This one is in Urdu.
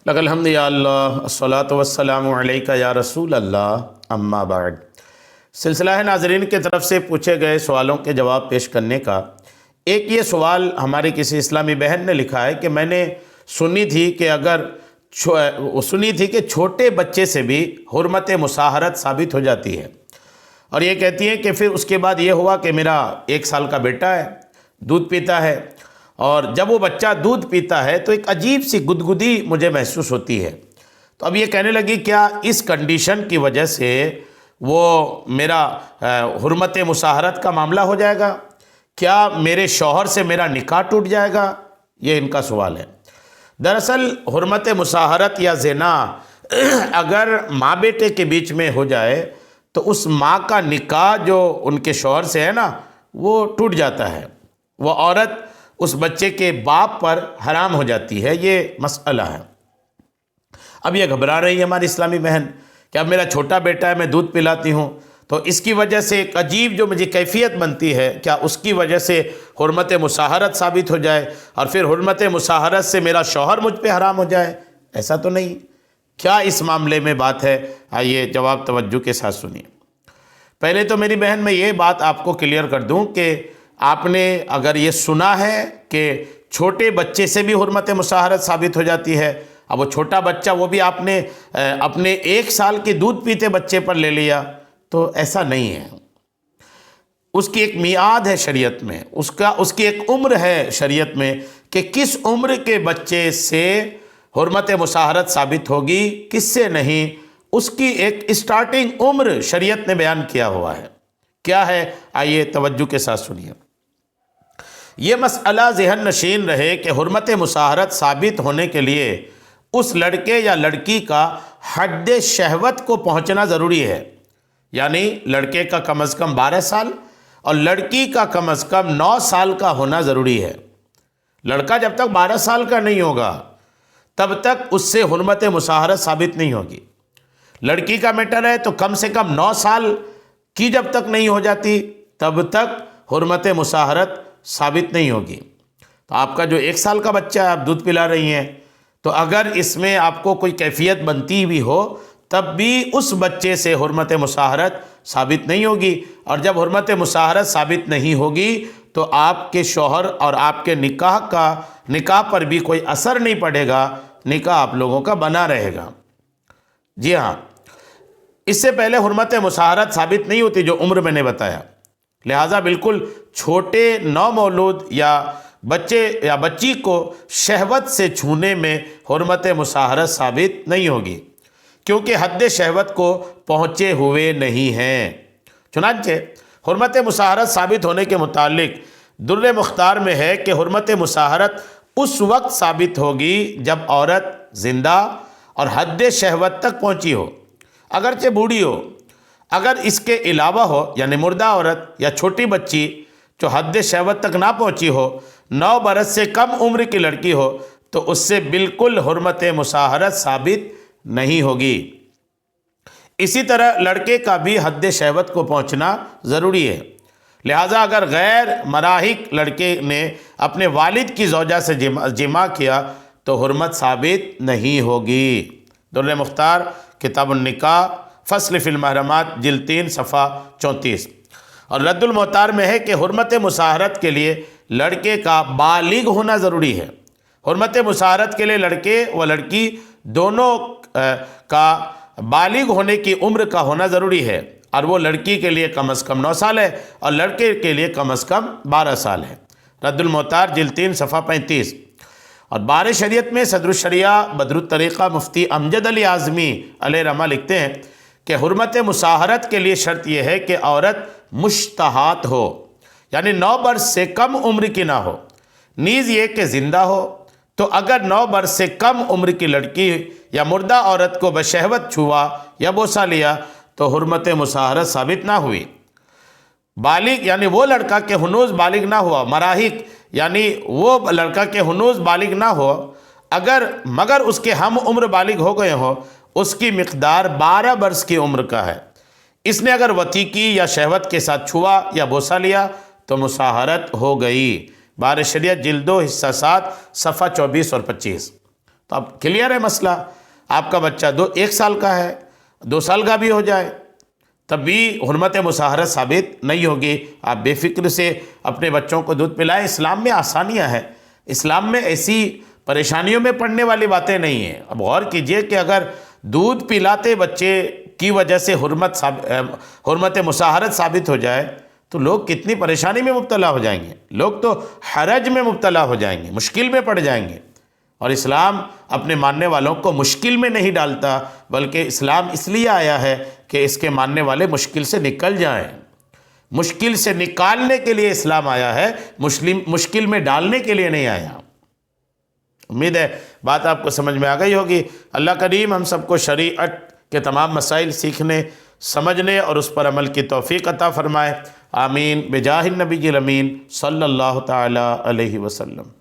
لک الحمد یا اللہ الصلاۃ والسلام علیک یا رسول اللہ اما بعد۔ سلسلہ ہے ناظرین کی طرف سے پوچھے گئے سوالوں کے جواب پیش کرنے کا۔ ایک یہ سوال ہماری کسی اسلامی بہن نے لکھا ہے کہ میں نے سنی تھی کہ چھوٹے بچے سے بھی حرمت مصاہرت ثابت ہو جاتی ہے، اور یہ کہتی ہیں کہ پھر اس کے بعد یہ ہوا کہ میرا 1 سال کا بیٹا ہے، دودھ پیتا ہے، اور جب وہ بچہ دودھ پیتا ہے تو ایک عجیب سی گدگدی مجھے محسوس ہوتی ہے۔ تو اب یہ کہنے لگی کیا اس کنڈیشن کی وجہ سے وہ میرا حرمت مصاہرت کا معاملہ ہو جائے گا؟ کیا میرے شوہر سے میرا نکاح ٹوٹ جائے گا؟ یہ ان کا سوال ہے۔ دراصل حرمت مصاہرت یا زنا اگر ماں بیٹے کے بیچ میں ہو جائے تو اس ماں کا نکاح جو ان کے شوہر سے ہے نا وہ ٹوٹ جاتا ہے، وہ عورت اس بچے کے باپ پر حرام ہو جاتی ہے۔ یہ مسئلہ ہے۔ اب یہ گھبرا رہی ہے ہماری اسلامی بہن کہ اب میرا چھوٹا بیٹا ہے، میں دودھ پلاتی ہوں تو اس کی وجہ سے ایک عجیب جو مجھے کیفیت بنتی ہے، کیا اس کی وجہ سے حرمت مصاہرت ثابت ہو جائے اور پھر حرمت مصاہرت سے میرا شوہر مجھ پہ حرام ہو جائے؟ ایسا تو نہیں۔ کیا اس معاملے میں بات ہے؟ آئیے جواب توجہ کے ساتھ سنیے۔ پہلے تو میری بہن میں یہ بات آپ کو کلیئر کر دوں کہ آپ نے اگر یہ سنا ہے کہ چھوٹے بچے سے بھی حرمت مصاہرت ثابت ہو جاتی ہے، اب وہ چھوٹا بچہ وہ بھی آپ نے اپنے 1 سال کے دودھ پیتے بچے پر لے لیا، تو ایسا نہیں ہے۔ اس کی ایک میعاد ہے شریعت میں، اس کی ایک عمر ہے شریعت میں کہ کس عمر کے بچے سے حرمت مصاہرت ثابت ہوگی، کس سے نہیں۔ اس کی ایک اسٹارٹنگ عمر شریعت نے بیان کیا ہوا ہے۔ کیا ہے؟ آئیے توجہ کے ساتھ سنیے۔ یہ مسئلہ ذہن نشین رہے کہ حرمت مصاہرت ثابت ہونے کے لیے اس لڑکے یا لڑکی کا حد شہوت کو پہنچنا ضروری ہے، یعنی لڑکے کا کم از کم 12 سال اور لڑکی کا کم از کم 9 سال کا ہونا ضروری ہے۔ لڑکا جب تک 12 سال کا نہیں ہوگا تب تک اس سے حرمت مصاہرت ثابت نہیں ہوگی۔ لڑکی کا میٹر ہے تو کم سے کم 9 سال کی جب تک نہیں ہو جاتی تب تک حرمت مصاہرت ثابت نہیں ہوگی۔ تو آپ کا جو 1 سال کا بچہ ہے، آپ دودھ پلا رہی ہیں، تو اگر اس میں آپ کو کوئی کیفیت بنتی بھی ہو تب بھی اس بچے سے حرمت مصاہرت ثابت نہیں ہوگی، اور جب حرمت مصاہرت ثابت نہیں ہوگی تو آپ کے شوہر اور آپ کے نکاح پر بھی کوئی اثر نہیں پڑے گا، نکاح آپ لوگوں کا بنا رہے گا۔ جی ہاں، اس سے پہلے حرمت مصاہرت ثابت نہیں ہوتی جو عمر میں نے بتایا، لہٰذا بالکل چھوٹے نومولود یا بچے یا بچی کو شہوت سے چھونے میں حرمت مصاہرت ثابت نہیں ہوگی، کیونکہ حد شہوت کو پہنچے ہوئے نہیں ہیں۔ چنانچہ حرمت مصاہرت ثابت ہونے کے متعلق در مختار میں ہے کہ حرمت مصاہرت اس وقت ثابت ہوگی جب عورت زندہ اور حد شہوت تک پہنچی ہو، اگرچہ بوڑھی ہو۔ اگر اس کے علاوہ ہو، یعنی مردہ عورت یا چھوٹی بچی جو حد شہوت تک نہ پہنچی ہو، 9 برس سے کم عمر کی لڑکی ہو، تو اس سے بالکل حرمت مصاہرت ثابت نہیں ہوگی۔ اسی طرح لڑکے کا بھی حد شہوت کو پہنچنا ضروری ہے، لہٰذا اگر غیر مراہق لڑکے نے اپنے والد کی زوجہ سے جماع کیا تو حرمت ثابت نہیں ہوگی۔ در مختار کتاب النکاح فصل فی المحرمات جلد 3 صفحہ 34۔ اور رد المحتار میں ہے کہ حرمت مصاہرت کے لیے لڑکے کا بالغ ہونا ضروری ہے۔ حرمت مصاہرت کے لیے لڑکے و لڑکی دونوں کا بالغ ہونے کی عمر کا ہونا ضروری ہے، اور وہ لڑکی کے لیے کم از کم 9 سال ہے اور لڑکے کے لیے کم از کم 12 سال ہے۔ رد المحتار جلد 3 صفحہ 35۔ اور بار شریعت میں صدر الشریعہ بدر الطریقہ مفتی امجد علی اعظمی علیہ رحمہ لکھتے ہیں کہ حرمت مصاہرت کے لیے شرط یہ ہے کہ عورت مشتہات ہو، یعنی 9 برس سے کم عمر کی نہ ہو، نیز یہ کہ زندہ ہو۔ تو اگر 9 برس سے کم عمر کی لڑکی یا مردہ عورت کو بشہوت چھوا یا بوسہ لیا تو حرمت مصاہرت ثابت نہ ہوئی۔ بالغ یعنی وہ لڑکا کہ ہنوز بالغ نہ ہوا، مراہق یعنی وہ لڑکا کہ ہنوز بالغ نہ ہو مگر اس کے ہم عمر بالغ ہو گئے ہوں، اس کی مقدار 12 برس کی عمر کا ہے۔ اس نے اگر وطی کی یا شہوت کے ساتھ چھوا یا بوسہ لیا تو مصاہرت ہو گئی۔ بار شریعت جلد 2 حصہ 7 صفحہ 24 اور 25۔ تو اب کلیئر ہے مسئلہ. آپ کا بچہ 1 سال کا ہے، 2 سال کا بھی ہو جائے تب بھی حرمت مصاہرت ثابت نہیں ہوگی. آپ بے فکر سے اپنے بچوں کو دودھ پلائیں. اسلام میں آسانیاں ہیں، اسلام میں ایسی پریشانیوں میں پڑنے والی باتیں نہیں ہیں. اب غور کیجئے کہ اگر دودھ پلاتے بچے کی وجہ سے حرمت مصاہرت ثابت ہو جائے تو لوگ کتنی پریشانی میں مبتلا ہو جائیں گے. لوگ تو حرج میں مبتلا ہو جائیں گے، مشکل میں پڑ جائیں گے. اور اسلام اپنے ماننے والوں کو مشکل میں نہیں ڈالتا، بلکہ اسلام اس لیے آیا ہے کہ اس کے ماننے والے مشکل سے نکل جائیں. مشکل سے نکالنے کے لیے اسلام آیا ہے، مشکل میں ڈالنے کے لیے نہیں آیا. امید ہے بات آپ کو سمجھ میں آ گئی ہوگی. اللہ کریم ہم سب کو شریعت کے تمام مسائل سیکھنے، سمجھنے اور اس پر عمل کی توفیق عطا فرمائے. آمین بجاہ النبی الامین صلی اللہ تعالی علیہ وسلم.